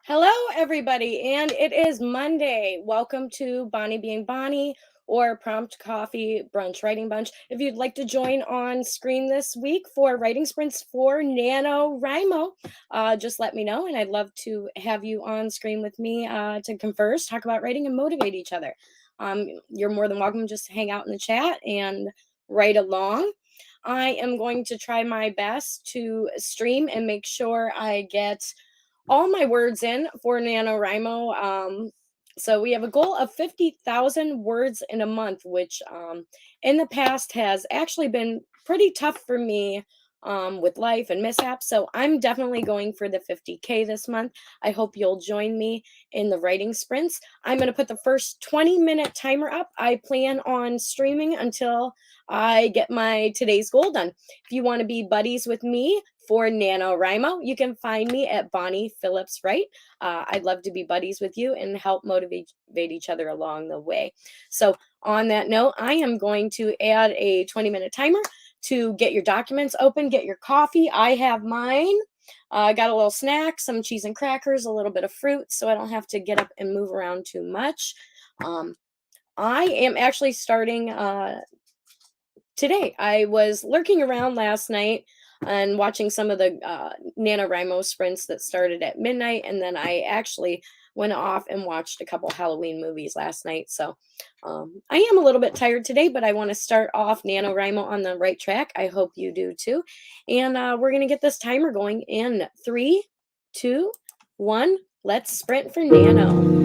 Hello, everybody, and it is Monday. Welcome to Bonnie Being Bonnie or Prompt Coffee Brunch Writing Bunch. If you'd like to join on screen this week for writing sprints for NaNoWriMo, just let me know, and I'd love to have you on screen with me to converse, talk about writing, and motivate each other. You're more than welcome just to hang out in the chat and write along. I am going to try my best to stream and make sure I get all my words in for NaNoWriMo. So we have a goal of 50,000 words in a month, which in the past has actually been pretty tough for me with life and mishaps. So I'm definitely going for the 50K this month. I hope you'll join me in the writing sprints. I'm going to put the first 20-minute timer up. I plan on streaming until I get my today's goal done. If you want to be buddies with me for NaNoWriMo, you can find me at Bonnie Phillips Wright. I'd love to be buddies with you and help motivate each other along the way. So on that note, I am going to add a 20-minute timer to get your documents open, get your coffee. I have mine. I got a little snack, some cheese and crackers, a little bit of fruit, so I don't have to get up and move around too much. I am actually starting today. I was lurking around last night and watching some of the NaNoWriMo sprints that started at midnight, and then I actually went off and watched a couple Halloween movies last night. So I am a little bit tired today, but I want to start off NaNoWriMo on the right track. I hope you do too. And we're going to get this timer going in 3, 2, 1. Let's sprint for Nano.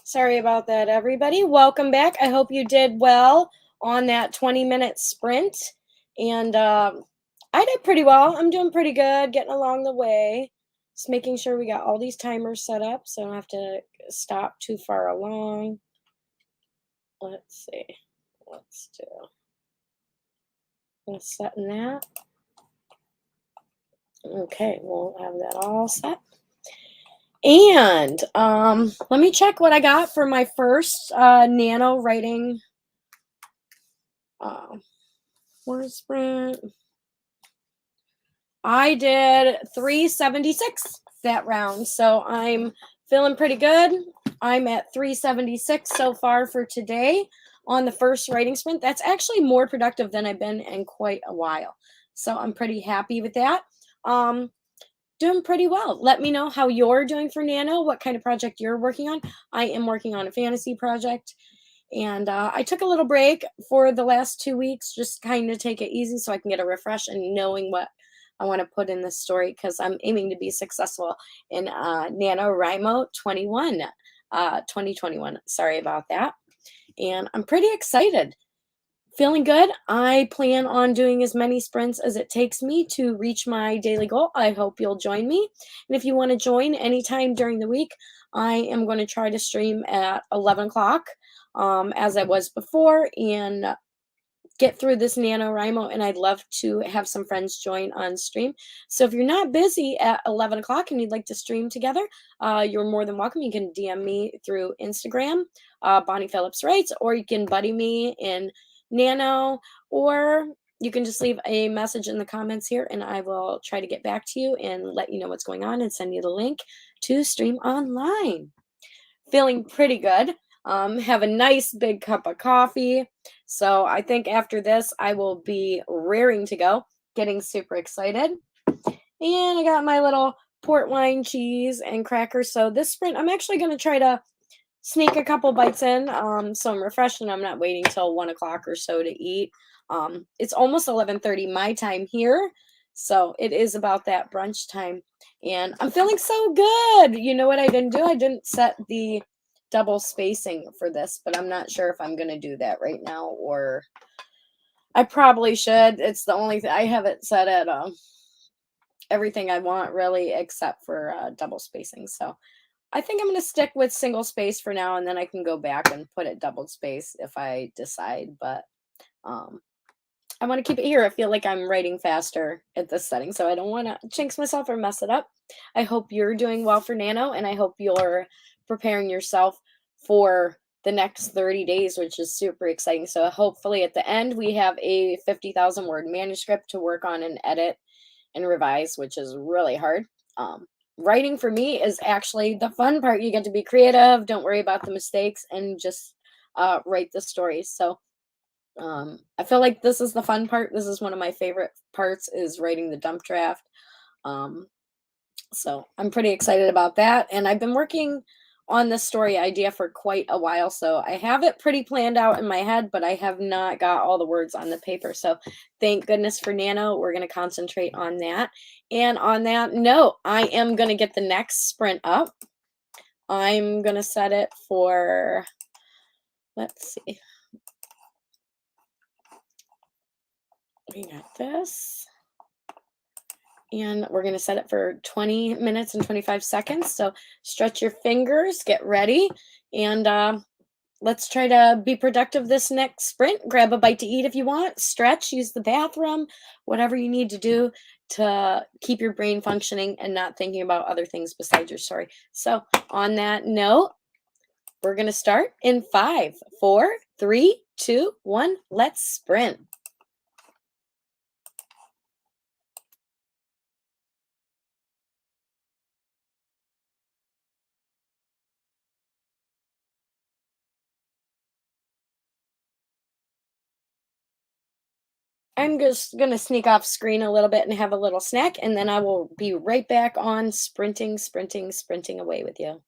Sorry about that, everybody. Welcome back. I hope you did well on that 20-minute sprint. And I did pretty well. I'm doing pretty good, getting along the way. Just making sure we got all these timers set up so I don't have to stop too far along. Let's see. Let's do. I'm setting that. Okay, we'll have that all set. And let me check what I got for my first nano writing word sprint. I did 376 that round, so I'm feeling pretty good. I'm at 376 so far for today on the first writing sprint. That's actually more productive than I've been in quite a while. So I'm pretty happy with that. Doing pretty well. Let me know how you're doing for Nano, what kind of project you're working on. I am working on a fantasy project. And I took a little break for the last 2 weeks, just kind of take it easy so I can get a refresh and knowing what I want to put in this story because I'm aiming to be successful in NaNoWriMo 2021. Sorry about that. And I'm pretty excited. Feeling good. I plan on doing as many sprints as it takes me to reach my daily goal. I hope you'll join me. And if you want to join anytime during the week, I am going to try to stream at 11 o'clock as I was before and get through this NaNoWriMo. And I'd love to have some friends join on stream. So if you're not busy at 11 o'clock and you'd like to stream together, you're more than welcome. You can DM me through Instagram, Bonnie Phillips Writes, or you can buddy me in Nano, or you can just leave a message in the comments here and I will try to get back to you and let you know what's going on and send you the link to stream online. Feeling pretty good. Have a nice big cup of coffee. So I think after this, I will be raring to go, getting super excited. And I got my little port wine cheese and crackers. So this sprint, I'm actually going to try to sneak a couple bites in so I'm refreshed and I'm not waiting till 1 o'clock or so to eat. It's almost 11:30 my time here, so it is about that brunch time and I'm feeling so good. You know what I didn't do? I didn't set the double spacing for this, but I'm not sure if I'm going to do that right now or I probably should. It's the only thing I have it set at everything I want really except for double spacing. So I think I'm going to stick with single space for now, and then I can go back and put it double space if I decide. But I want to keep it here. I feel like I'm writing faster at this setting, so I don't want to jinx myself or mess it up. I hope you're doing well for Nano, and I hope you're preparing yourself for the next 30 days, which is super exciting. So hopefully at the end, we have a 50,000 word manuscript to work on and edit and revise, which is really hard. Writing for me is actually the fun part. You get to be creative, don't worry about the mistakes, and just write the stories. So I feel like this is the fun part. This is one of my favorite parts is writing the dump draft. So I'm pretty excited about that. And I've been working on the story idea for quite a while, so I have it pretty planned out in my head, but I have not got all the words on the paper. So thank goodness for Nano. We're going to concentrate on that. And on that note, I am going to get the next sprint up. I'm going to set it for, let's see, we got this. And we're going to set it for 20 minutes and 25 seconds. So stretch your fingers, get ready, and let's try to be productive this next sprint. Grab a bite to eat if you want, stretch, use the bathroom, whatever you need to do to keep your brain functioning and not thinking about other things besides your story. So, on that note, we're going to start in 5, 4, 3, 2, 1. Let's sprint. I'm just going to sneak off screen a little bit and have a little snack, and then I will be right back on sprinting, sprinting, sprinting away with you.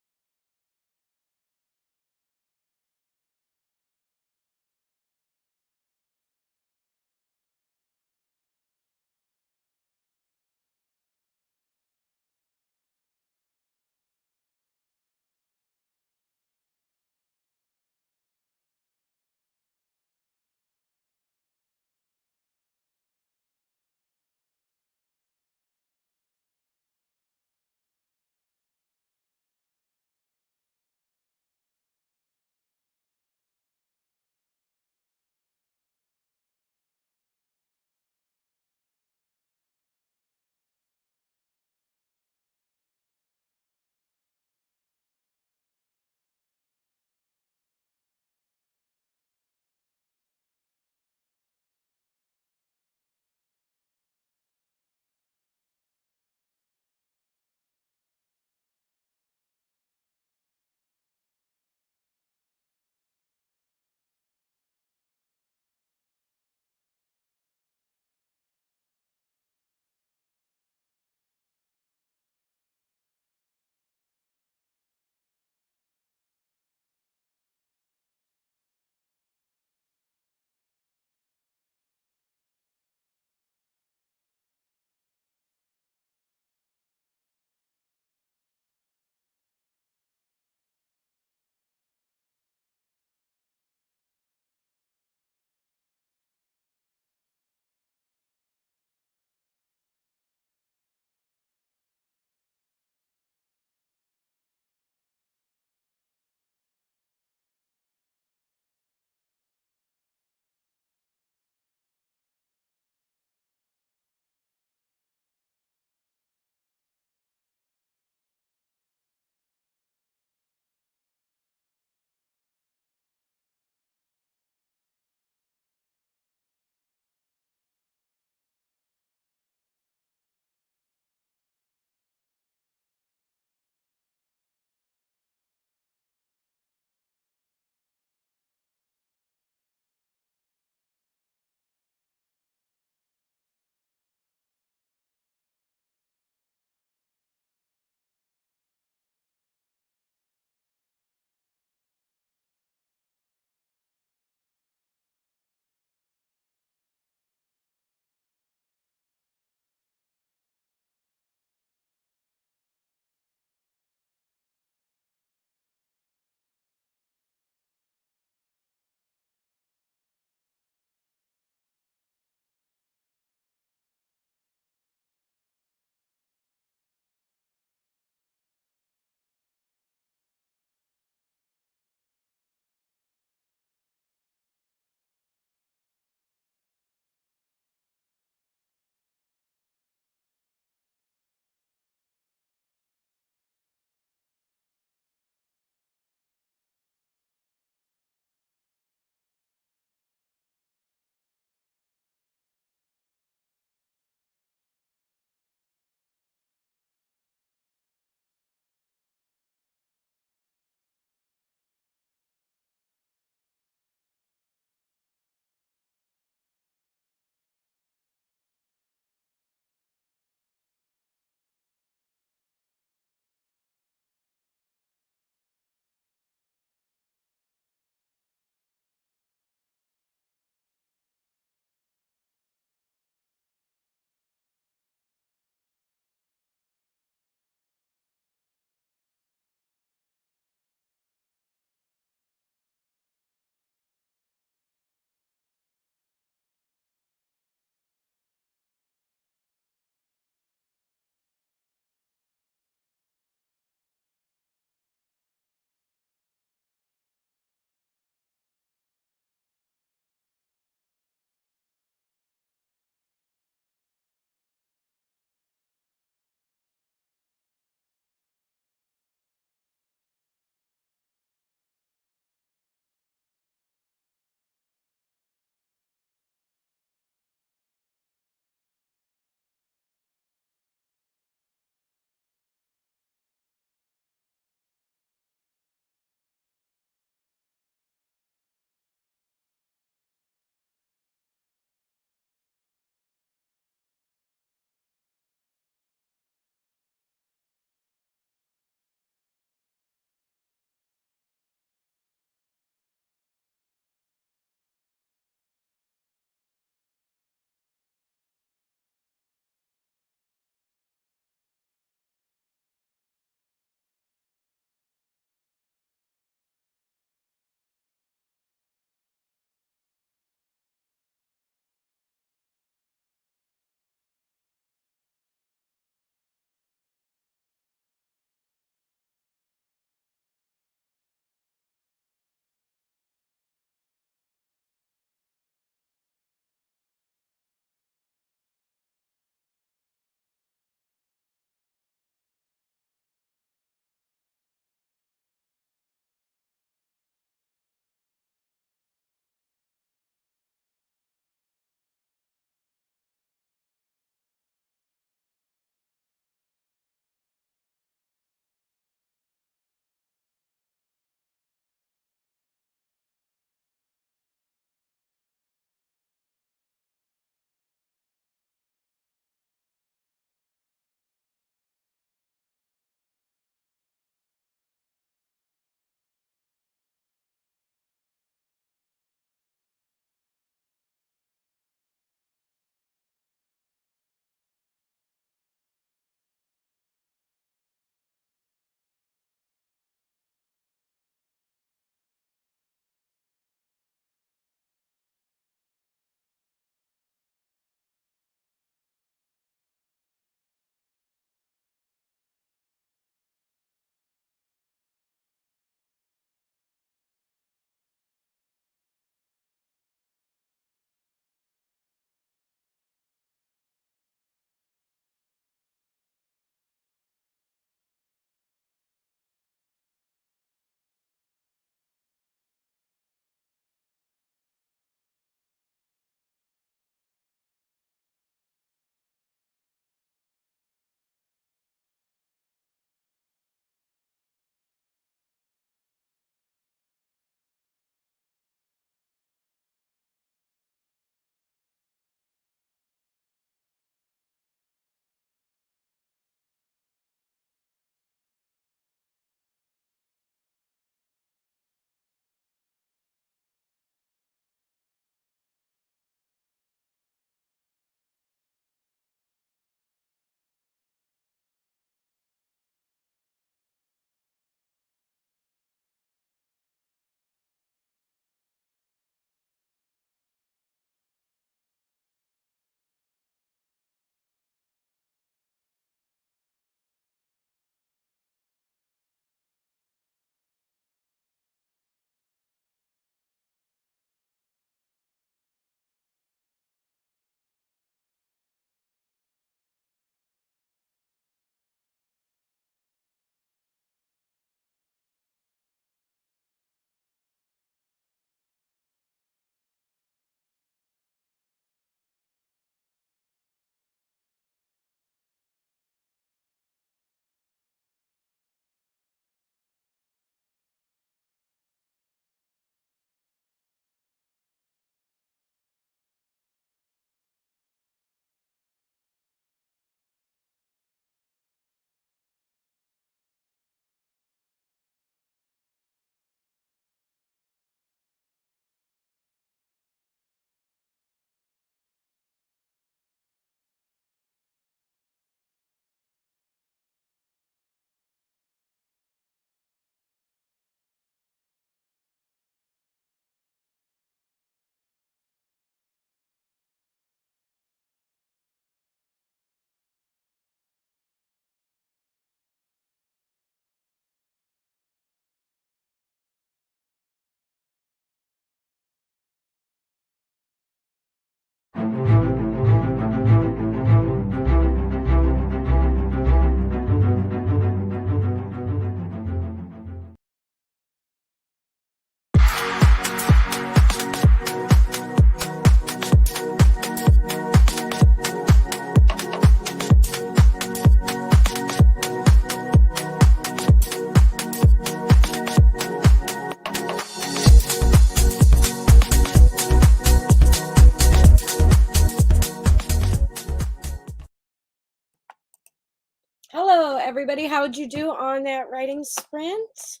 Hello, everybody. How'd you do on that writing sprint?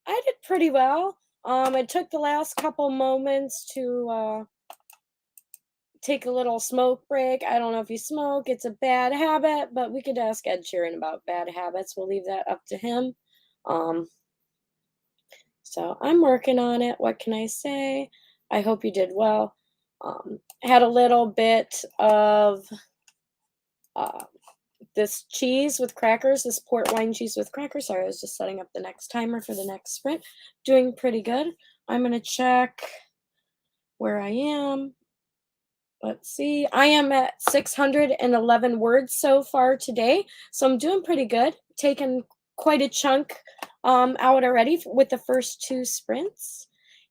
I did pretty well. I took the last couple moments to take a little smoke break. I don't know if you smoke, it's a bad habit, but we could ask Ed Sheeran about bad habits. We'll leave that up to him. Um, so I'm working on it. What can I say? I hope you did well. Had a little bit of uh, this cheese with crackers, this port wine cheese with crackers. Sorry, I was just setting up the next timer for the next sprint. Doing pretty good. I'm going to check where I am. Let's see. I am at 611 words so far today. So I'm doing pretty good. Taking quite a chunk out already with the first two sprints.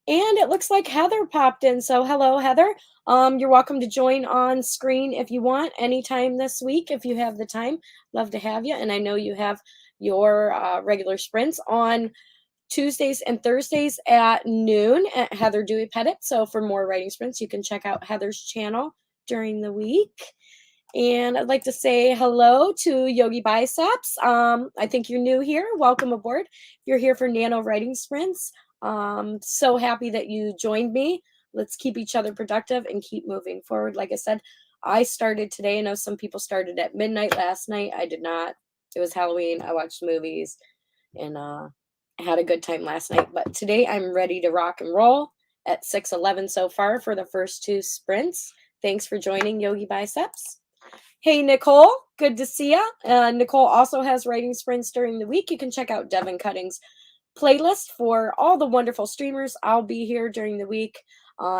And it looks like Heather popped in. So hello, Heather. You're welcome to join on screen if you want anytime this week if you have the time. Love to have you. And I know you have your regular sprints on Tuesdays and Thursdays at noon at Heather Dewey Pettit. So for more writing sprints, you can check out Heather's channel during the week. And I'd like to say hello to Yogi Biceps. I think you're new here. Welcome aboard. If you're here for Nano Writing Sprints, so happy that you joined me. Let's keep each other productive and keep moving forward. Like I said, I started today. I know some people started at midnight last night. I did not. It was Halloween. I watched movies and had a good time last night. But today I'm ready to rock and roll at 6:11 so far for the first two sprints. Thanks for joining Yogi Biceps. Hey, Nicole, good to see you. Nicole also has writing sprints during the week. You can check out Devin Cutting's playlist for all the wonderful streamers. I'll be here during the week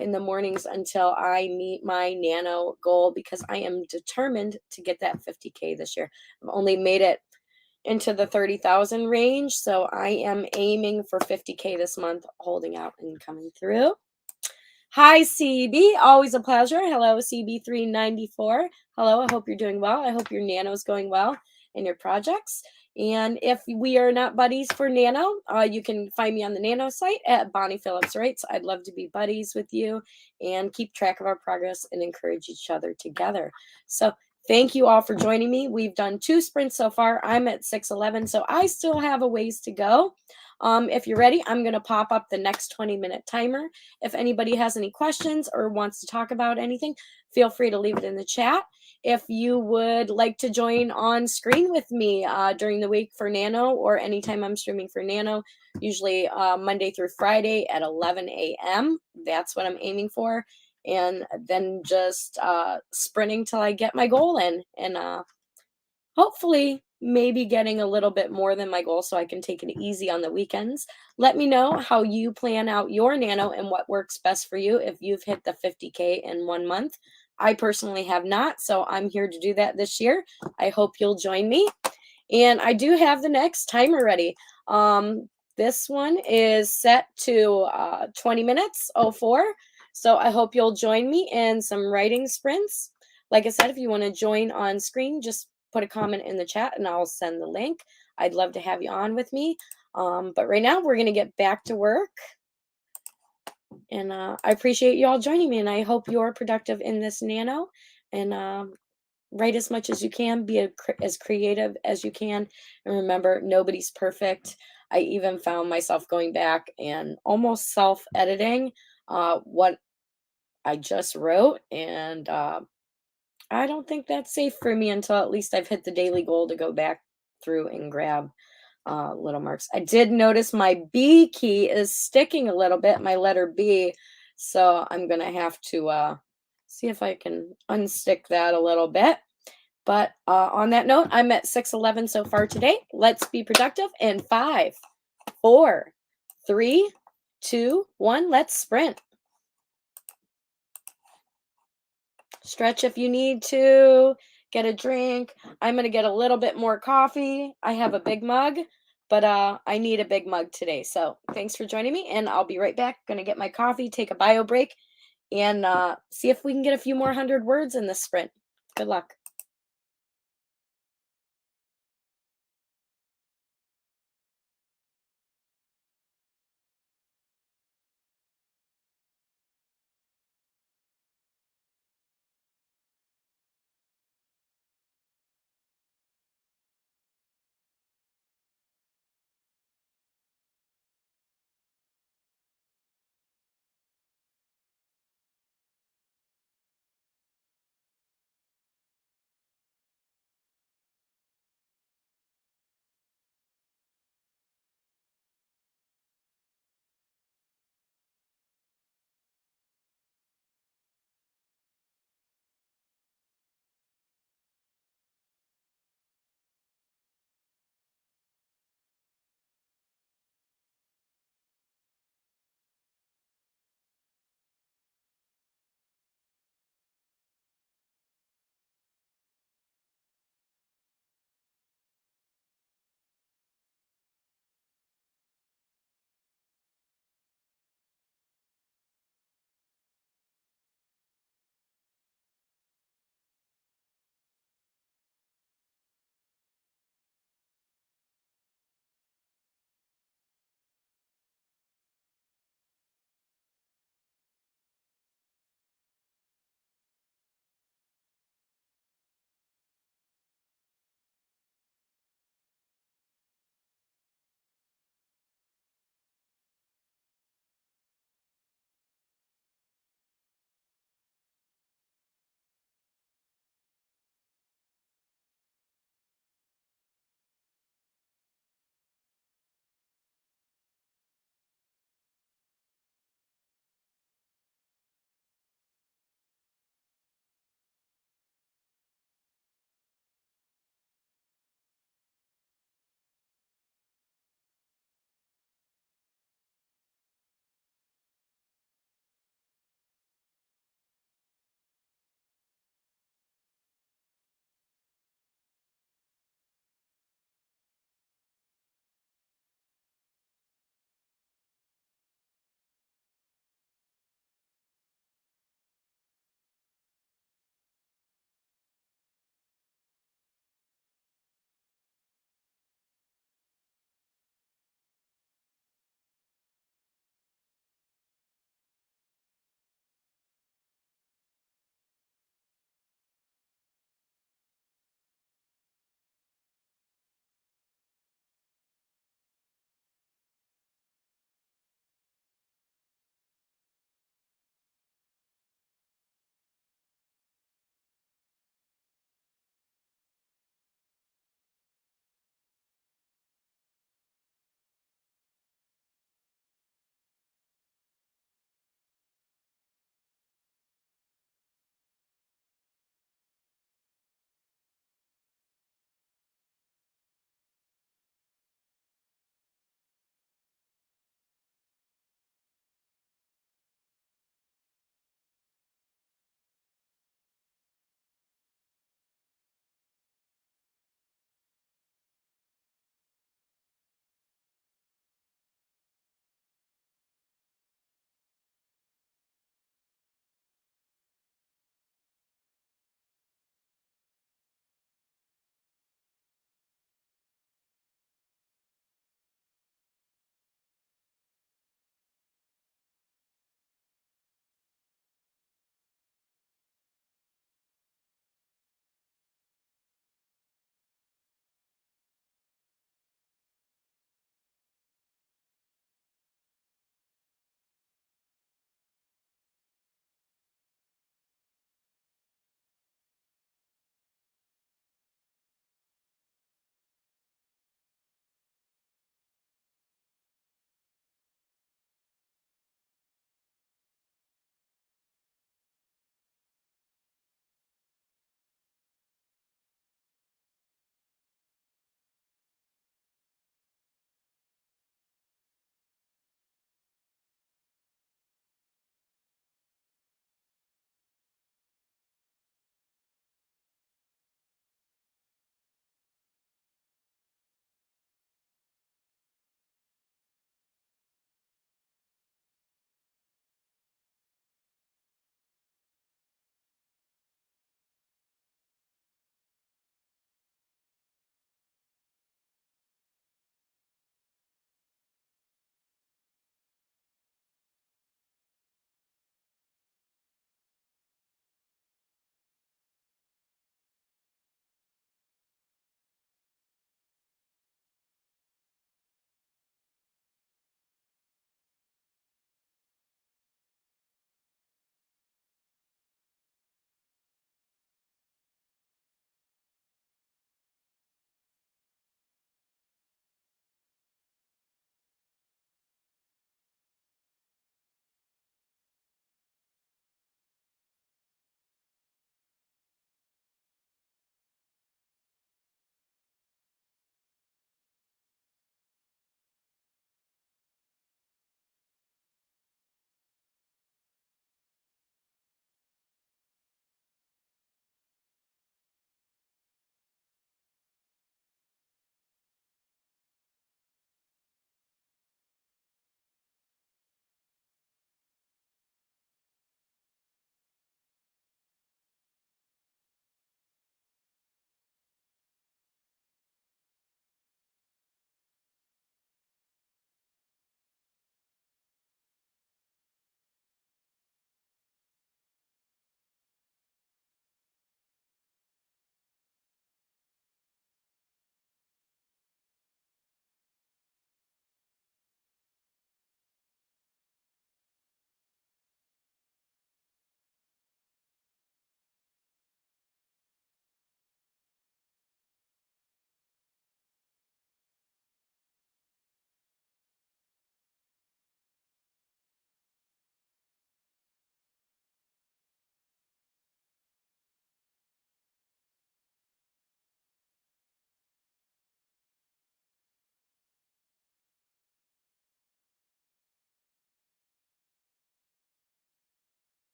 in the mornings until I meet my nano goal because I am determined to get that 50K this year. I've only made it into the 30,000 range, so I am aiming for 50K this month, holding out and coming through. Hi, CB. Always a pleasure. Hello, CB394. Hello. I hope you're doing well. I hope your nano's going well in your projects. And if we are not buddies for Nano, you can find me on the Nano site at Bonnie Phillips Writes. I'd love to be buddies with you and keep track of our progress and encourage each other together. So thank you all for joining me. We've done two sprints so far. I'm at 6:11, so I still have a ways to go. If you're ready, I'm going to pop up the next 20-minute timer. If anybody has any questions or wants to talk about anything, feel free to leave it in the chat. If you would like to join on screen with me during the week for Nano or anytime I'm streaming for Nano, usually Monday through Friday at 11 a.m. That's what I'm aiming for. And then just sprinting till I get my goal in. And hopefully maybe getting a little bit more than my goal so I can take it easy on the weekends. Let me know how you plan out your nano and what works best for you if you've hit the 50K in 1 month. I personally have not, so I'm here to do that this year. I hope you'll join me. And I do have the next timer ready. This one is set to 20 minutes, 04. So I hope you'll join me in some writing sprints. Like I said, if you want to join on screen, just put a comment in the chat and I'll send the link. I'd love to have you on with me. But right now we're going to get back to work. And I appreciate you all joining me, and I hope you're productive in this nano and write as much as you can, be as creative as you can. And remember, nobody's perfect. I even found myself going back and almost self-editing what I just wrote. And I don't think that's safe for me until at least I've hit the daily goal to go back through and grab little marks. I did notice my B key is sticking a little bit, my letter B. So I'm going to have to see if I can unstick that a little bit. But on that note, I'm at 6:11 so far today. Let's be productive in 5, 4, 3, 2, 1. Let's sprint. Stretch if you need to, get a drink. I'm gonna get a little bit more coffee. I have a big mug, but I need a big mug today. So thanks for joining me, and I'll be right back. Gonna get my coffee, take a bio break, and see if we can get a few more 100 words in this sprint. Good luck.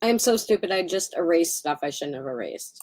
I am so stupid. I just erased stuff I shouldn't have erased.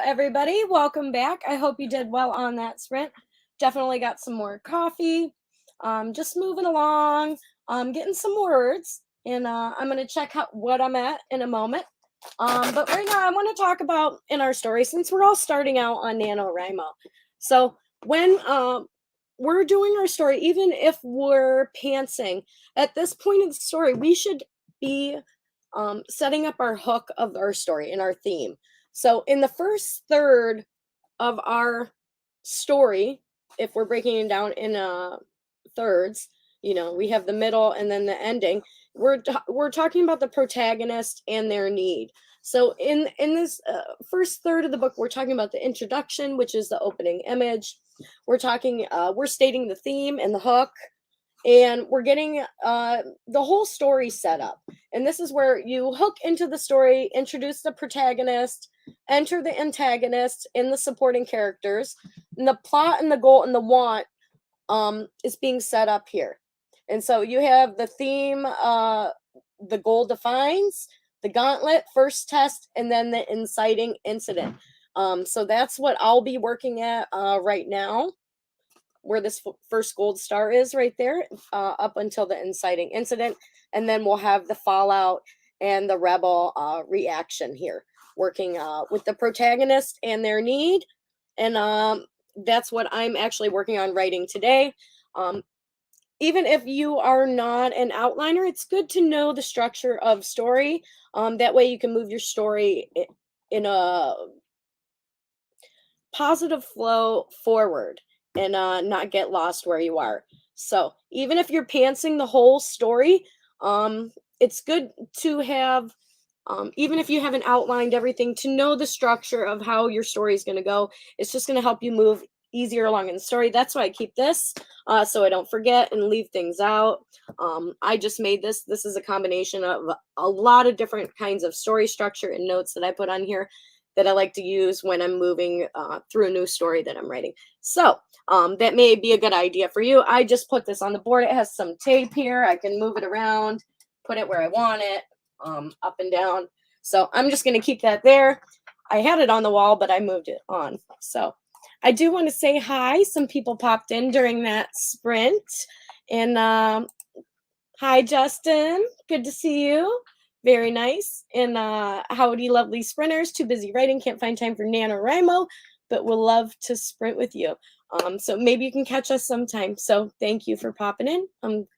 everybody. Welcome back. I hope you did well on that sprint. Definitely got some more coffee. Just moving along, getting some words, and I'm going to check out what I'm at in a moment. But right now, I want to talk about in our story since we're all starting out on NaNoWriMo. So when we're doing our story, even if we're pantsing, at this point in the story, we should be setting up our hook of our story and our theme. So in the first third of our story, if we're breaking it down in thirds, we have the middle and then the ending. We're talking about the protagonist and their need. So in this first third of the book, we're talking about the introduction, which is the opening image. We're stating the theme and the hook, and we're getting the whole story set up. And this is where you hook into the story, introduce the protagonist, enter the antagonist and the supporting characters, and the plot and the goal and the want is being set up here. And so you have the theme, the goal defines, the gauntlet, first test, and then the inciting incident. So that's what I'll be working at right now, where this first gold star is right there, up until the inciting incident. And then we'll have the fallout and the rebel reaction here, working with the protagonist and their need. And that's what I'm actually working on writing today. Even if you are not an outliner, it's good to know the structure of story. That way you can move your story in a positive flow forward and not get lost where you are. So even if you're pantsing the whole story, it's good to have, even if you haven't outlined everything, to know the structure of how your story is going to go. It's just going to help you move easier along in the story. That's why I keep this, so I don't forget and leave things out. I just made this. This is a combination of a lot of different kinds of story structure and notes that I put on here that I like to use when I'm moving through a new story that I'm writing. So that may be a good idea for you. I just put this on the board. It has some tape here. I can move it around, put it where I want it, up and down. So I'm just going to keep that there. I had it on the wall, but I moved it on. So I do want to say hi. Some people popped in during that sprint. And hi, Justin. Good to see you. Very nice. And howdy, lovely sprinters. Too busy writing, can't find time for NaNoWriMo, but will love to sprint with you. So maybe you can catch us sometime. So thank you for popping in. I'm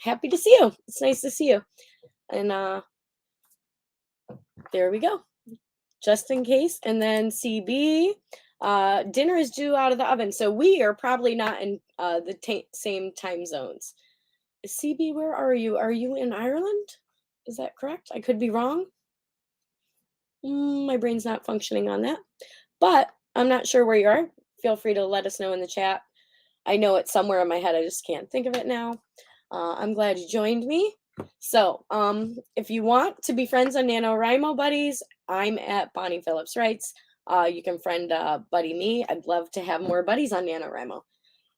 happy to see you. It's nice to see you. And there we go. Just in case. And then CB, dinner is due out of the oven. So we are probably not in the same time zones. CB, where are you? Are you in Ireland? Is that correct? I could be wrong. My brain's not functioning on that. But I'm not sure where you are. Feel free to let us know in the chat. I know it's somewhere in my head. I just can't think of it now. I'm glad you joined me. So if you want to be friends on NaNoWriMo buddies, I'm at Bonnie Phillips Writes. You can friend buddy me. I'd love to have more buddies on NaNoWriMo.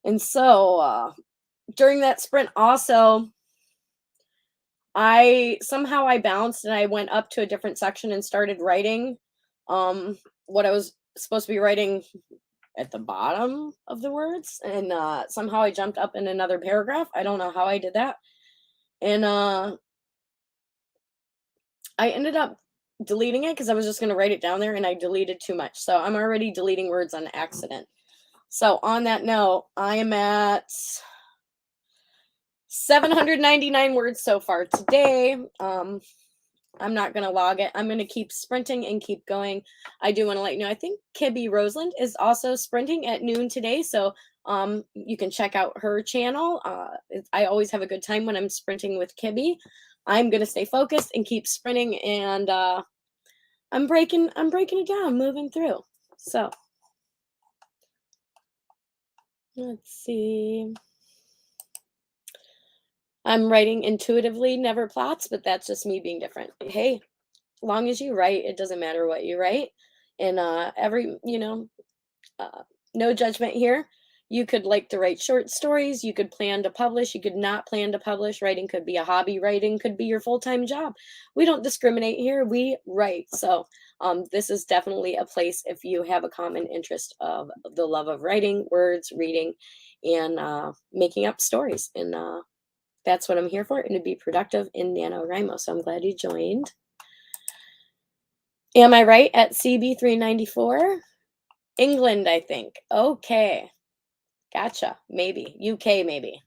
And so during that sprint also, I bounced and I went up to a different section and started writing what I was supposed to be writing at the bottom of the words, and somehow I jumped up in another paragraph. I don't know how I did that. And I ended up deleting it because I was just going to write it down there, and I deleted too much. So I'm already deleting words on accident. So on that note, I am at 799 words so far today. I'm not going to log it. I'm going to keep sprinting and keep going. I do want to let you know, I think Kibby Roseland is also sprinting at noon today. So you can check out her channel. I always have a good time when I'm sprinting with Kibby. I'm going to stay focused and keep sprinting, and I'm breaking it down, moving through. So let's see. I'm writing intuitively, never plots, but that's just me being different. Hey, as long as you write, it doesn't matter what you write. And no judgment here. You could like to write short stories. You could plan to publish. You could not plan to publish. Writing could be a hobby. Writing could be your full-time job. We don't discriminate here. We write. So this is definitely a place if you have a common interest of the love of writing, words, reading, and making up stories. And that's what I'm here for, and to be productive in NaNoWriMo. So I'm glad you joined. Am I right at CB394? England, I think. Okay. Gotcha. Maybe. UK, maybe.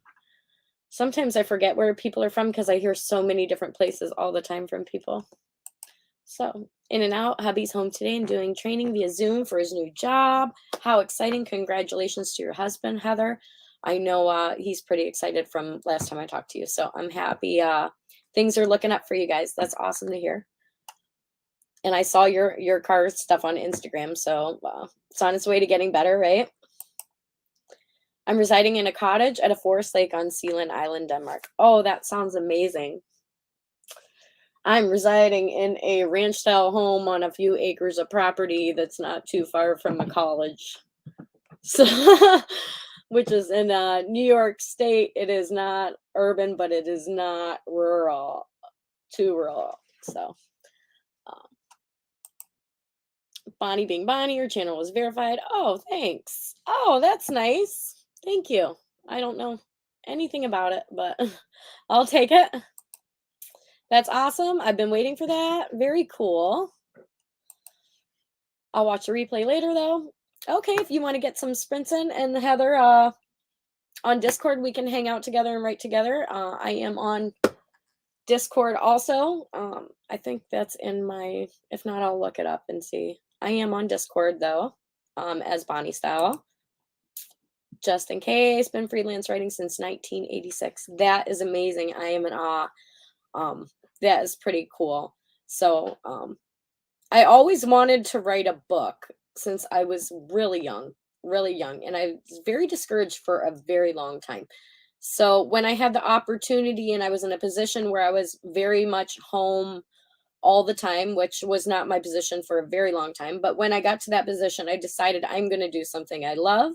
Sometimes I forget where people are from because I hear so many different places all the time from people. So, in and out, hubby's home today and doing training via Zoom for his new job. How exciting. Congratulations to your husband, Heather. I know he's pretty excited from last time I talked to you. So, I'm happy things are looking up for you guys. That's awesome to hear. And I saw your car stuff on Instagram. So, it's on its way to getting better, right? I'm residing in a cottage at a forest lake on Sealand Island, Denmark. Oh, that sounds amazing. I'm residing in a ranch style home on a few acres of property that's not too far from a college. So, which is in New York State. It is not urban, but it is not rural, too rural. So, Bonnie being Bonnie, your channel was verified. Oh, thanks. Oh, that's nice. Thank you. I don't know anything about it, but I'll take it. That's awesome. I've been waiting for that. Very cool. I'll watch the replay later, though. Okay, if you want to get some sprints in, and Heather, on Discord, we can hang out together and write together. I am on Discord also. I think that's in my, if not, I'll look it up and see. I am on Discord, though, as Bonnie Style. Just in case, been freelance writing since 1986. That is amazing. I am in awe. That is pretty cool. So, I always wanted to write a book since I was really young, and I was very discouraged for a very long time. So when I had the opportunity and I was in a position where I was very much home all the time, which was not my position for a very long time, but when I got to that position, I decided I'm going to do something I love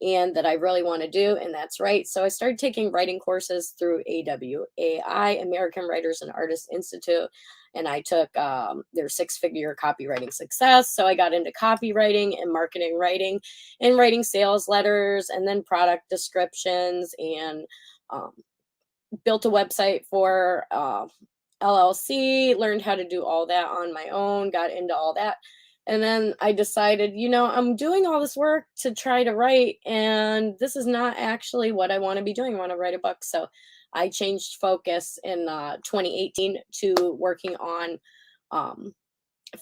and that I really want to do, and that's right. So I started taking writing courses through AWAI, American Writers and Artists Institute, and I took their 6-figure copywriting success. So I got into copywriting and marketing writing and writing sales letters and then product descriptions, and built a website for LLC, learned how to do all that on my own, got into all that. And then I decided, I'm doing all this work to try to write, and this is not actually what I want to be doing. I want to write a book. So I changed focus in 2018 to working on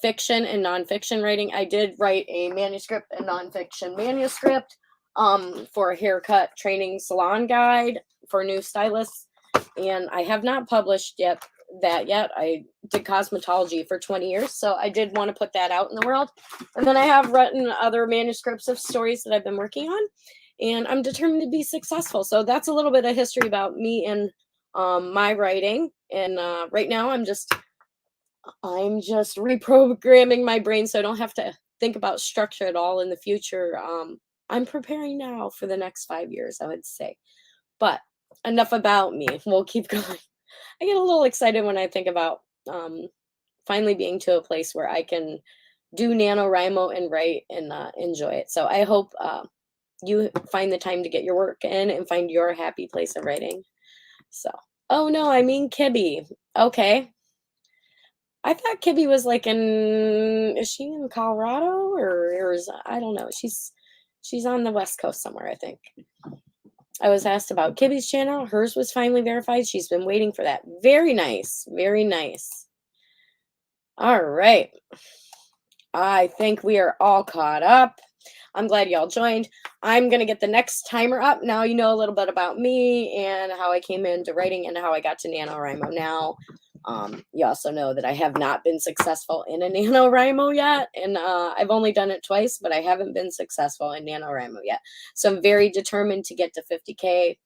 fiction and nonfiction writing. I did write a manuscript, a nonfiction manuscript for a haircut training salon guide for new stylists, and I have not published yet. I did cosmetology for 20 years, so I did want to put that out in the world. And then I have written other manuscripts of stories that I've been working on, and I'm determined to be successful. So that's a little bit of history about me and my writing. And right now I'm just reprogramming my brain so I don't have to think about structure at all in the future. I'm preparing now for the next 5 years, I would say. But enough about me. We'll keep going. I get a little excited when I think about finally being to a place where I can do NaNoWriMo and write and enjoy it. So I hope you find the time to get your work in and find your happy place of writing. So, oh no, I mean Kibby. Okay. I thought Kibby was like is she in Colorado or Arizona? I don't know. She's on the West Coast somewhere, I think. I was asked about Kibby's channel. Hers was finally verified. She's been waiting for that. Very nice. Very nice. All right. I think we are all caught up. I'm glad y'all joined. I'm going to get the next timer up. Now you know a little bit about me and how I came into writing and how I got to NaNoWriMo now. You also know that I have not been successful in a NaNoWriMo yet, and I've only done it twice, but I haven't been successful in NaNoWriMo yet. So I'm very determined to get to 50K,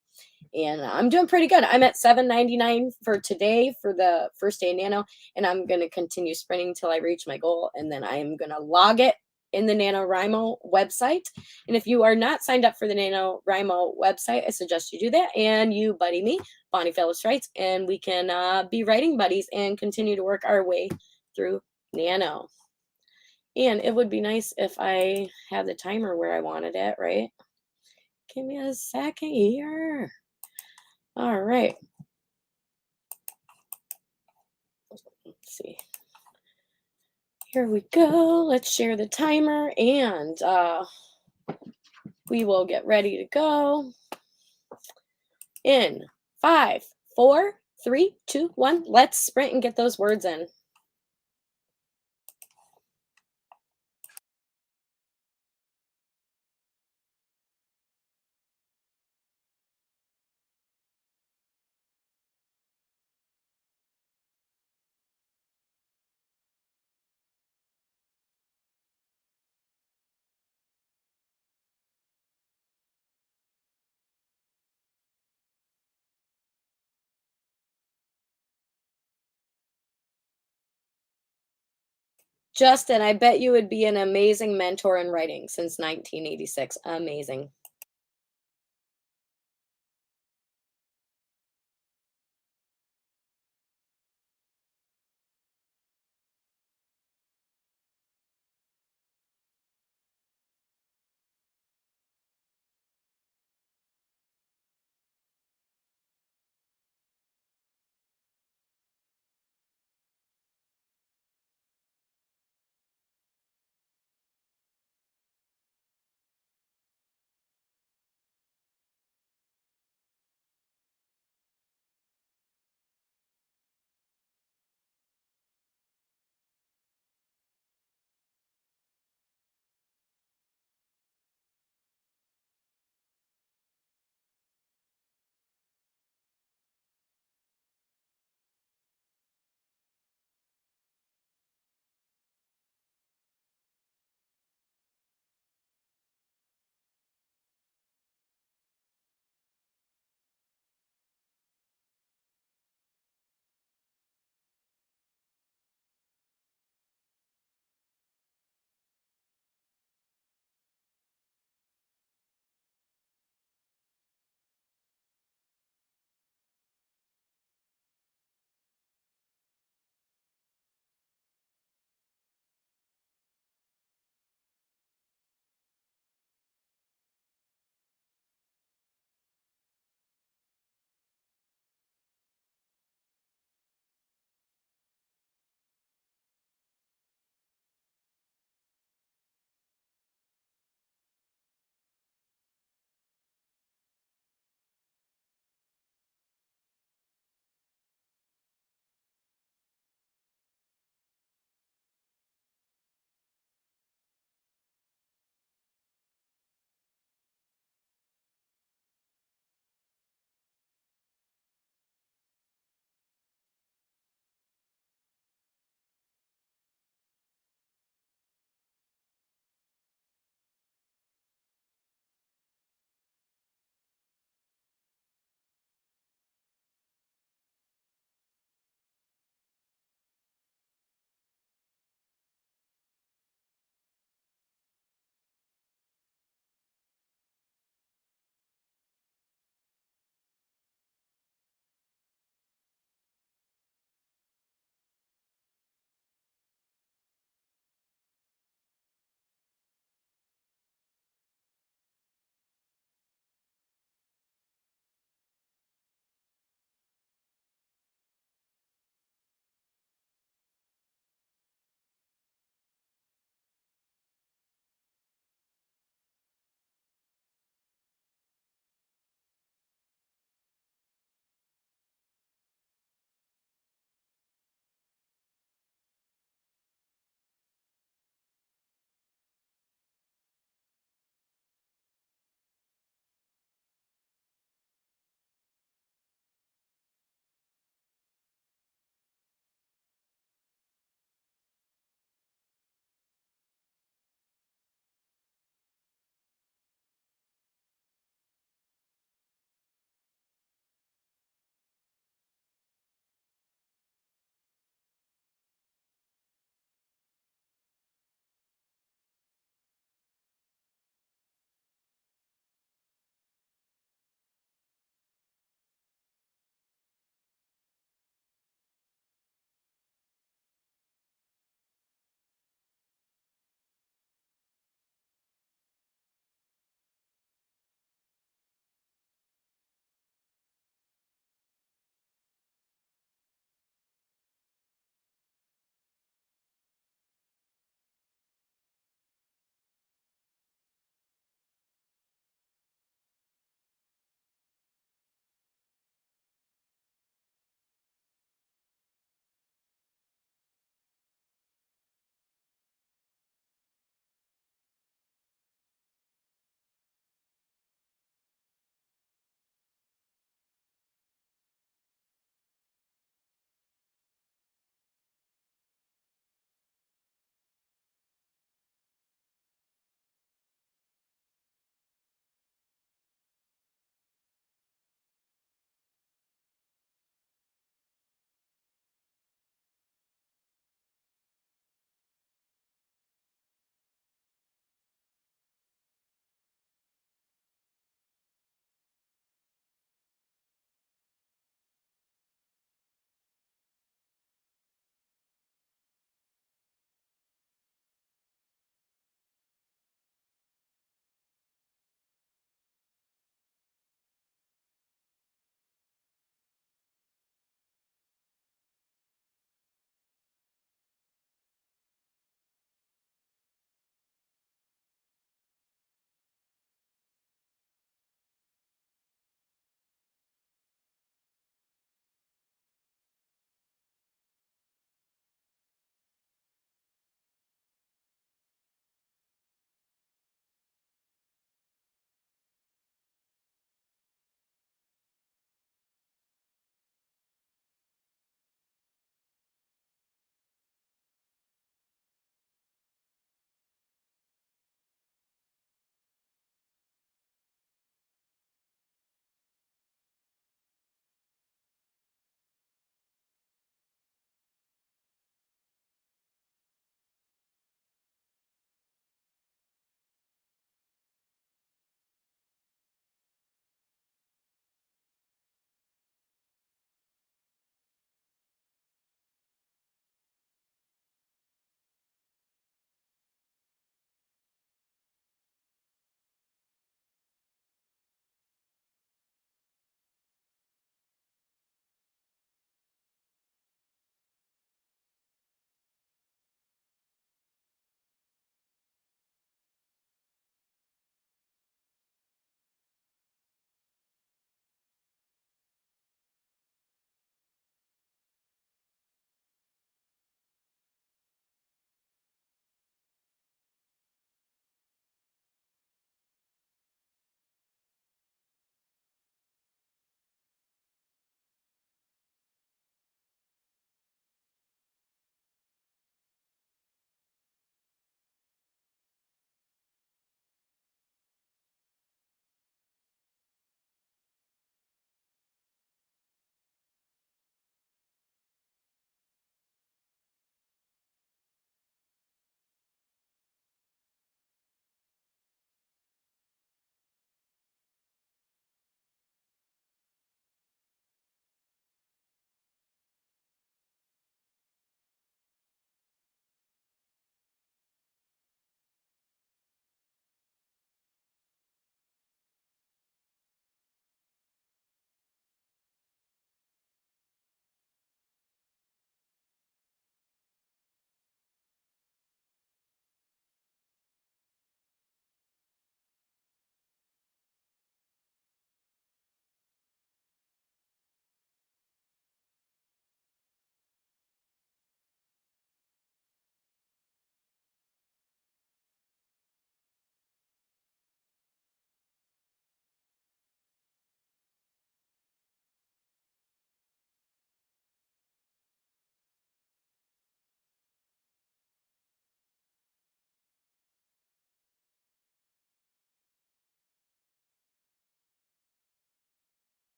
and I'm doing pretty good. I'm at $7.99 for today for the first day of Nano, and I'm going to continue sprinting until I reach my goal, and then I'm going to log it in the NaNoWriMo website. And if you are not signed up for the NaNoWriMo website, I suggest you do that and you buddy me, Bonnie Phillips Writes, and we can be writing buddies and continue to work our way through Nano. And it would be nice if I had the timer where I wanted it, right? Give me a second here. All right. Let's see. Here we go. Let's share the timer and we will get ready to go in 5, 4, 3, 2, 1. Let's sprint and get those words in. Justin, I bet you would be an amazing mentor in writing since 1986. Amazing.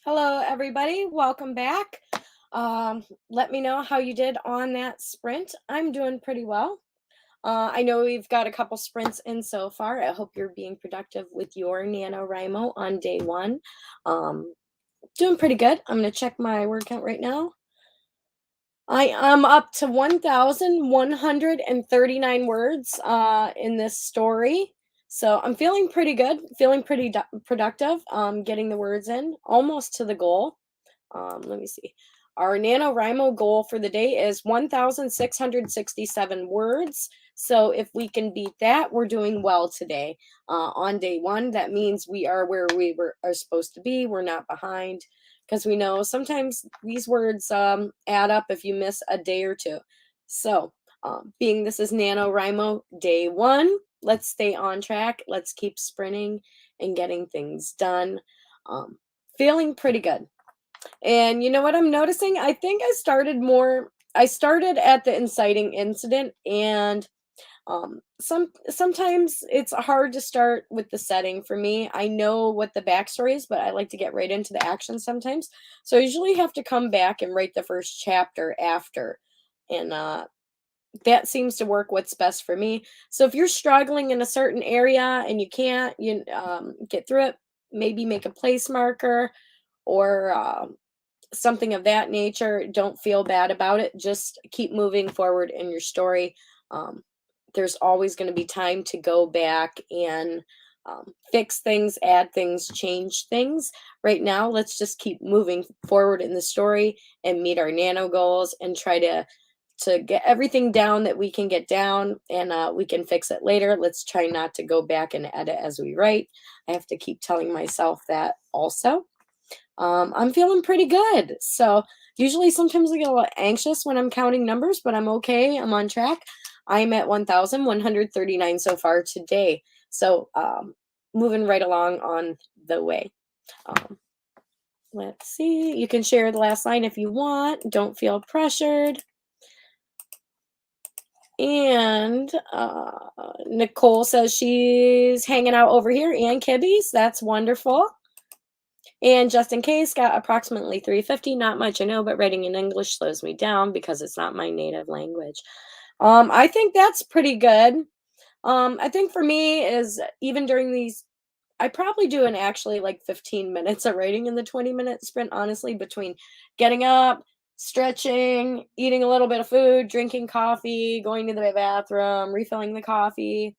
Hello, everybody. Welcome back. Let me know how you did on that sprint. I'm doing pretty well. I know we've got a couple sprints in so far. I hope you're being productive with your NaNoWriMo on day one. Um, Doing pretty good. I'm going to check my word count right now. I am up to 1,139 words in this story. So I'm feeling pretty good, feeling pretty productive, getting the words in, almost to the goal. Let me see. Our NaNoWriMo goal for the day is 1,667 words. So if we can beat that, we're doing well today. On day one, that means we are where are supposed to be. We're not behind, because we know sometimes these words add up if you miss a day or two. So being this is NaNoWriMo day one, let's stay on track. Let's keep sprinting and getting things done. Feeling pretty good. And you know what I'm noticing? I think I started at the inciting incident, and sometimes it's hard to start with the setting for me. I know what the backstory is, but I like to get right into the action sometimes. So I usually have to come back and write the first chapter after. And that seems to work what's best for me. So if you're struggling in a certain area and you can't get through it, maybe make a place marker or something of that nature. Don't feel bad about it. Just keep moving forward in your story. Um, there's always going to be time to go back and fix things, add things, change things. Right now, let's just keep moving forward in the story and meet our nano goals and try to get everything down that we can get down, and we can fix it later. Let's try not to go back and edit as we write. I have to keep telling myself that also. I'm feeling pretty good. So usually sometimes I get a little anxious when I'm counting numbers, but I'm okay. I'm on track. I'm at 1,139 so far today. So moving right along on the way. Um, let's see. You can share the last line if you want. Don't feel pressured. And Nicole says she's hanging out over here and Kibby's. That's wonderful. And just in case, got approximately 350. Not much, I know, but writing in English slows me down because it's not my native language. I think that's pretty good. I think for me is even during these, I probably do an actually like 15 minutes of writing in the 20-minute sprint, honestly, between getting up, stretching, eating a little bit of food, drinking coffee, going to the bathroom, refilling the coffee,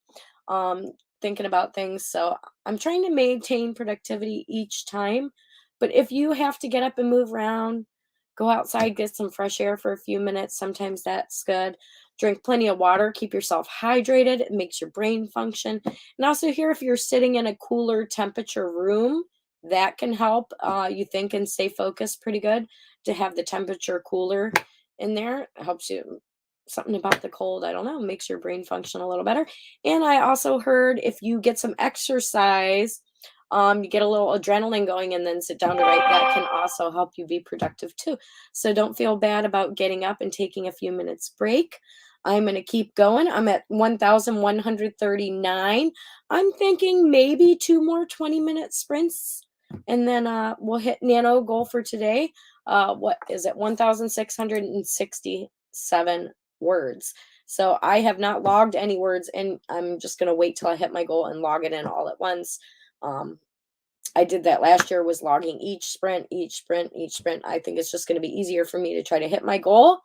um, thinking about things. So I'm trying to maintain productivity each time. But if you have to get up and move around, go outside, get some fresh air for a few minutes, sometimes that's good. Drink plenty of water, keep yourself hydrated. It makes your brain function. And also, here, if you're sitting in a cooler temperature room, that can help you think and stay focused pretty good to have the temperature cooler in there. It helps you. Something about the cold, I don't know, makes your brain function a little better. And I also heard if you get some exercise, you get a little adrenaline going and then sit down to write, that can also help you be productive too. So don't feel bad about getting up and taking a few minutes break. I'm going to keep going. I'm at 1,139. I'm thinking maybe 2 more 20-minute sprints, and then we'll hit nano goal for today. What is it? 1,667 words. So I have not logged any words, and I'm just going to wait till I hit my goal and log it in all at once. I did that last year, was logging each sprint, each sprint, each sprint. I think it's just going to be easier for me to try to hit my goal,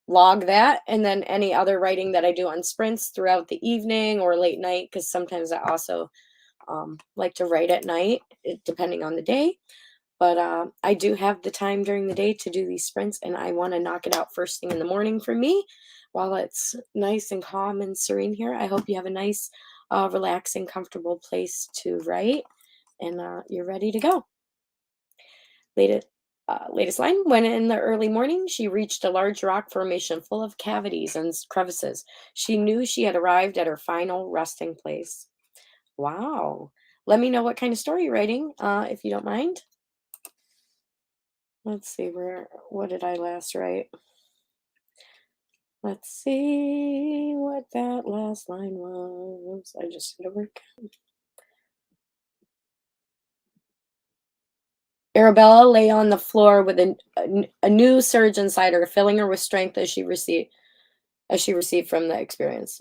log that, and then any other writing that I do on sprints throughout the evening or late night, because sometimes I also like to write at night, depending on the day. But I do have the time during the day to do these sprints, and I want to knock it out first thing in the morning for me. while it's nice and calm and serene here, I hope you have a nice, relaxing, comfortable place to write, and you're ready to go. Latest, latest line. When in the early morning she reached a large rock formation full of cavities and crevices, she knew she had arrived at her final resting place. Wow. Let me know what kind of story you're writing, if you don't mind. Let's see, what did I last write? Let's see what that last line was. I just did a work. Arabella lay on the floor with a new surge inside her, filling her with strength as she received from the experience.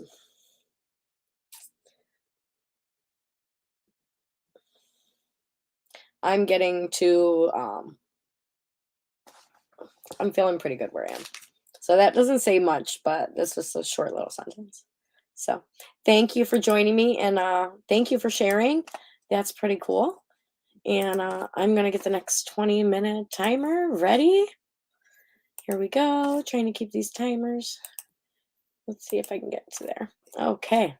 I'm getting to I'm feeling pretty good where I am. So that doesn't say much, but this was a short little sentence. So thank you for joining me, and thank you for sharing. That's pretty cool. And I'm gonna get the next 20-minute timer ready. Here we go. Trying to keep these timers. Let's see if I can get to there. Okay.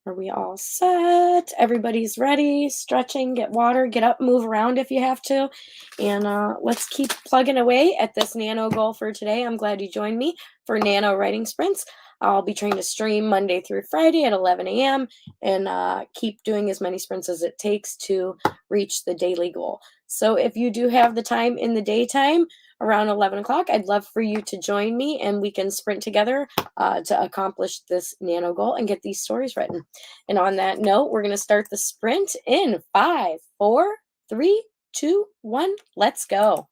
Are we all set? Everybody's ready. Stretching, get water, get up, move around if you have to. And let's keep plugging away at this nano goal for today. I'm glad you joined me for nano writing sprints. I'll be trying to stream Monday through Friday at 11 a.m. and keep doing as many sprints as it takes to reach the daily goal. So if you do have the time in the daytime around 11 o'clock, I'd love for you to join me and we can sprint together to accomplish this nano goal and get these stories written. And on that note, we're going to start the sprint in 5, 4, 3, 2, 1. Let's go.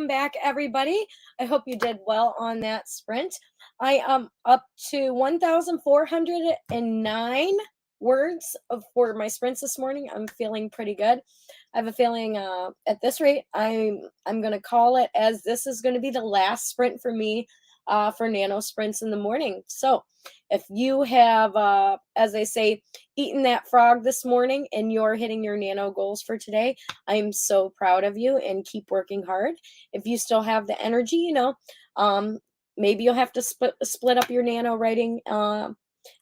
welcome back, everybody. I hope you did well on that sprint. I am up to 1,409 words for my sprints this morning. I'm feeling pretty good. I have a feeling at this rate, I'm going to call it as this is going to be the last sprint for me for nano sprints in the morning. So if you have, as they say, eaten that frog this morning and you're hitting your nano goals for today, I'm so proud of you and keep working hard. If you still have the energy, um, maybe you'll have to split up your nano writing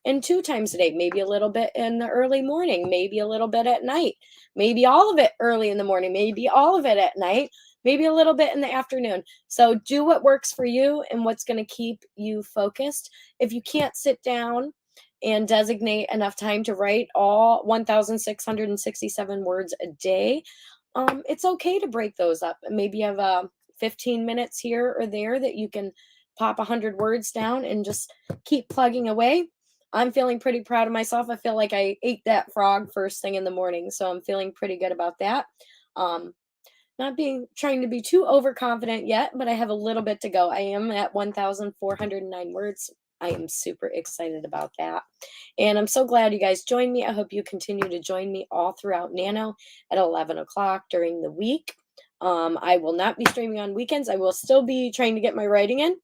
in 2 times a day, maybe a little bit in the early morning, maybe a little bit at night, maybe all of it early in the morning, maybe all of it at night, maybe a little bit in the afternoon. So do what works for you and what's going to keep you focused. If you can't sit down and designate enough time to write all 1,667 words a day, it's okay to break those up. Maybe you have 15 minutes here or there that you can pop 100 words down and just keep plugging away. I'm feeling pretty proud of myself. I feel like I ate that frog first thing in the morning, so I'm feeling pretty good about that. Um, not being trying to be too overconfident yet, but I have a little bit to go. I am at 1,409 words. I am super excited about that. And I'm so glad you guys joined me. I hope you continue to join me all throughout Nano at 11 o'clock during the week. I will not be streaming on weekends. I will still be trying to get my writing in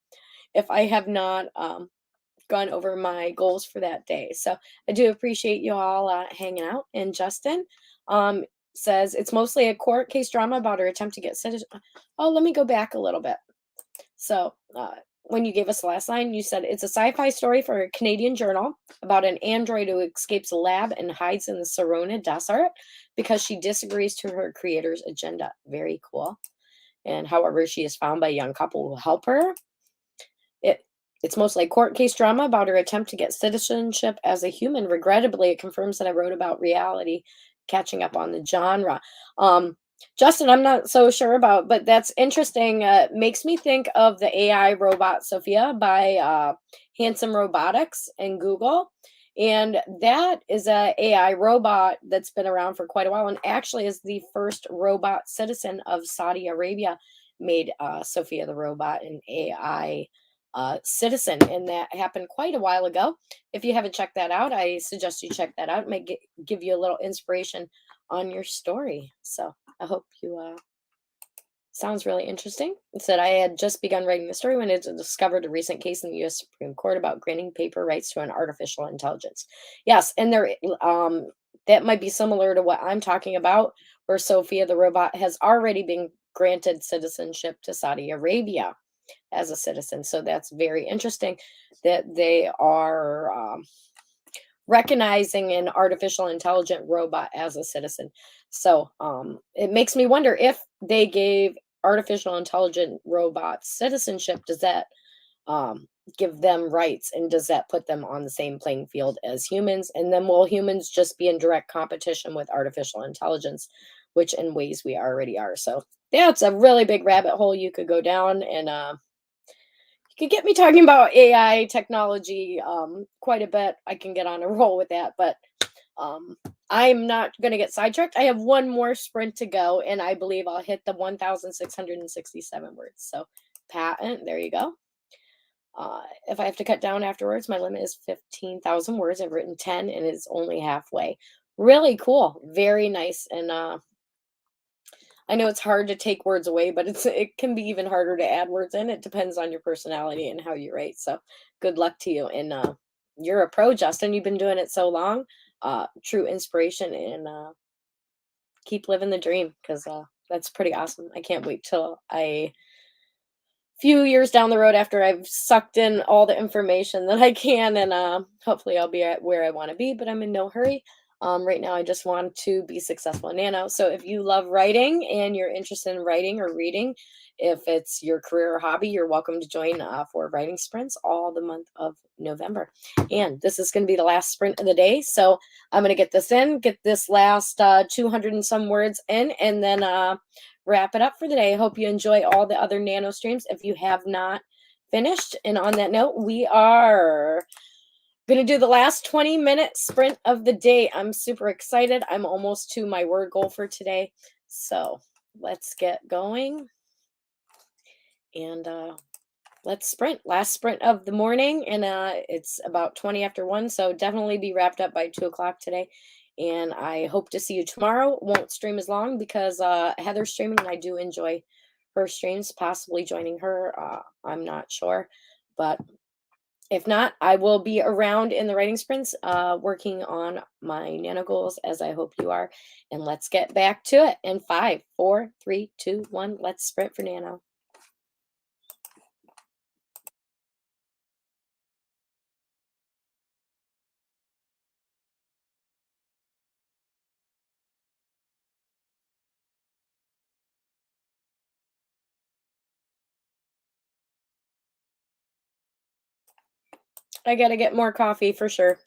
if I have not gone over my goals for that day. So I do appreciate you all hanging out. And Justin says it's mostly a court case drama about her attempt to get citizen. Oh, let me go back a little bit. So when you gave us the last line, you said it's a sci-fi story for a Canadian journal about an android who escapes a lab and hides in the Sorona Desert because she disagrees to her creator's agenda. Very cool. And however, she is found by a young couple who will help her. It's mostly a court case drama about her attempt to get citizenship as a human. Regrettably, it confirms that I wrote about reality, catching up on the genre. Justin, I'm not so sure about, but that's interesting. Makes me think of the AI robot Sophia by Handsome Robotics and Google. And that is a AI robot that's been around for quite a while and actually is the first robot citizen of Saudi Arabia, made Sophia the robot an AI citizen, and that happened quite a while ago. If you haven't checked that out, I suggest you check that out. It may give you a little inspiration on your story. So I hope you sounds really interesting. It said I had just begun writing the story when it discovered a recent case in the U.S. Supreme Court about granting paper rights to an artificial intelligence. Yes, and there that might be similar to what I'm talking about, where Sophia the robot has already been granted citizenship to Saudi Arabia as a citizen. So that's very interesting that they are recognizing an artificial intelligent robot as a citizen. So it makes me wonder if they gave artificial intelligent robots citizenship, does that give them rights, and does that put them on the same playing field as humans? And then will humans just be in direct competition with artificial intelligence, which in ways we already are? So that's a really big rabbit hole you could go down, and you could get me talking about AI technology quite a bit. I can get on a roll with that, but I'm not going to get sidetracked. I have one more sprint to go, and I believe I'll hit the 1,667 words. So patent, there you go. If I have to cut down afterwards, my limit is 15,000 words. I've written 10, and it's only halfway. Really cool. Very nice. And I know it's hard to take words away, but it can be even harder to add words in. It depends on your personality and how you write. So good luck to you. And you're a pro, Justin. You've been doing it so long. True inspiration, and keep living the dream, because that's pretty awesome. I can't wait till few years down the road, after I've sucked in all the information that I can, and hopefully I'll be at where I want to be, but I'm in no hurry. Right now, I just want to be successful in Nano. So if you love writing and you're interested in writing or reading, if it's your career or hobby, you're welcome to join for writing sprints all the month of November. And this is going to be the last sprint of the day. So I'm going to get this in, get this last 200 and some words in, and then wrap it up for the day. I hope you enjoy all the other Nano streams if you have not finished. And on that note, we are going to do the last 20-minute sprint of the day. I'm super excited. I'm almost to my word goal for today. So let's get going. and let's sprint. Last sprint of the morning, and it's about 20 after 1, so definitely be wrapped up by 2 o'clock today. And I hope to see you tomorrow. Won't stream as long because Heather's streaming, and I do enjoy her streams. Possibly joining her, I'm not sure, but if not, I will be around in the writing sprints, working on my nano goals as I hope you are. And let's get back to it. In 5, 4, 3, 2, 1. Let's sprint for nano. I gotta get more coffee for sure.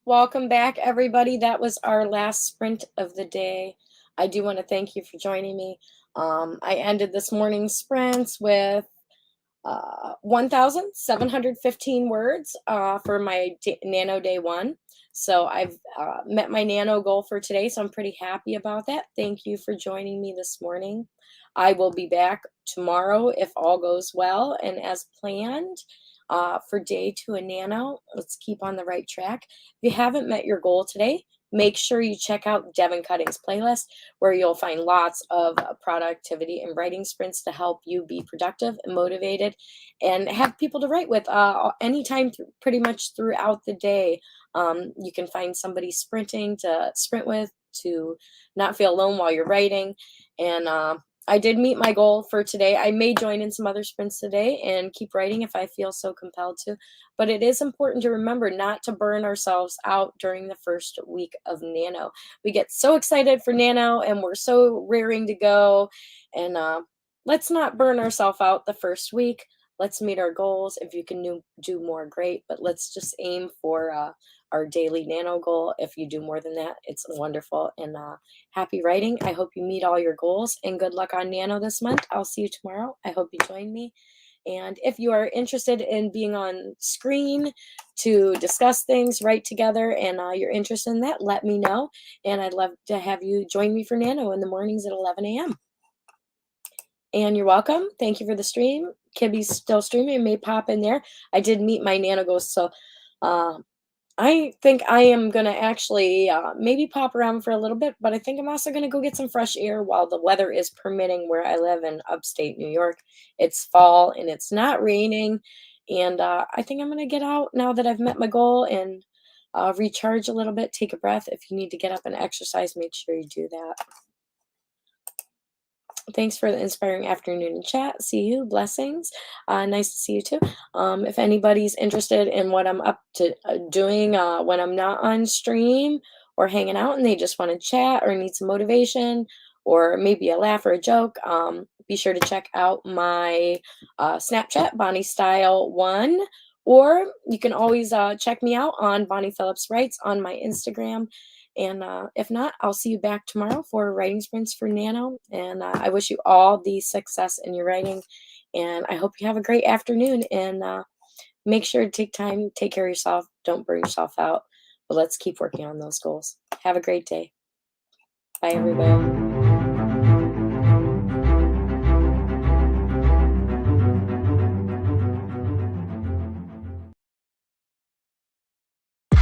Welcome back, everybody. That was our last sprint of the day. I do want to thank you for joining me. I ended this morning's sprints with 1,715 words for my Nano Day 1. So I've met my Nano goal for today, so I'm pretty happy about that. Thank you for joining me this morning. I will be back tomorrow if all goes well and as planned for day 2 in Nano. Let's keep on the right track. If you haven't met your goal today, make sure you check out Devin Cutting's playlist where you'll find lots of productivity and writing sprints to help you be productive and motivated and have people to write with anytime, pretty much throughout the day. You can find somebody sprinting to sprint with to not feel alone while you're writing. And I did meet my goal for today. I may join in some other sprints today and keep writing if I feel so compelled to. But it is important to remember not to burn ourselves out during the first week of Nano. We get so excited for Nano and we're so raring to go. And let's not burn ourselves out the first week. Let's meet our goals. If you can do more, great. But let's just aim for our daily Nano goal. If you do more than that, it's wonderful. And happy writing. I hope you meet all your goals and good luck on Nano this month. I'll see you tomorrow. I hope you join me. And if you are interested in being on screen to discuss things, write together, and you're interested in that, let me know. And I'd love to have you join me for Nano in the mornings at 11 a.m. And you're welcome. Thank you for the stream. Kibby's still streaming. It may pop in there. I did meet my Nano goals, so uh, I think I am going to actually maybe pop around for a little bit, but I think I'm also going to go get some fresh air while the weather is permitting where I live in upstate New York. It's fall and it's not raining. And I think I'm going to get out now that I've met my goal and recharge a little bit, take a breath. If you need to get up and exercise, make sure you do that. Thanks for the inspiring afternoon chat. See you. Blessings. Nice to see you too. If anybody's interested in what I'm up to doing when I'm not on stream or hanging out and they just want to chat or need some motivation or maybe a laugh or a joke, be sure to check out my Snapchat, Bonnie Style 1. Or you can always check me out on Bonnie Phillips Writes on my Instagram. And if not, I'll see you back tomorrow for writing sprints for Nano. And I wish you all the success in your writing. And I hope you have a great afternoon. And make sure to take time, take care of yourself. Don't burn yourself out. But let's keep working on those goals. Have a great day. Bye, everybody.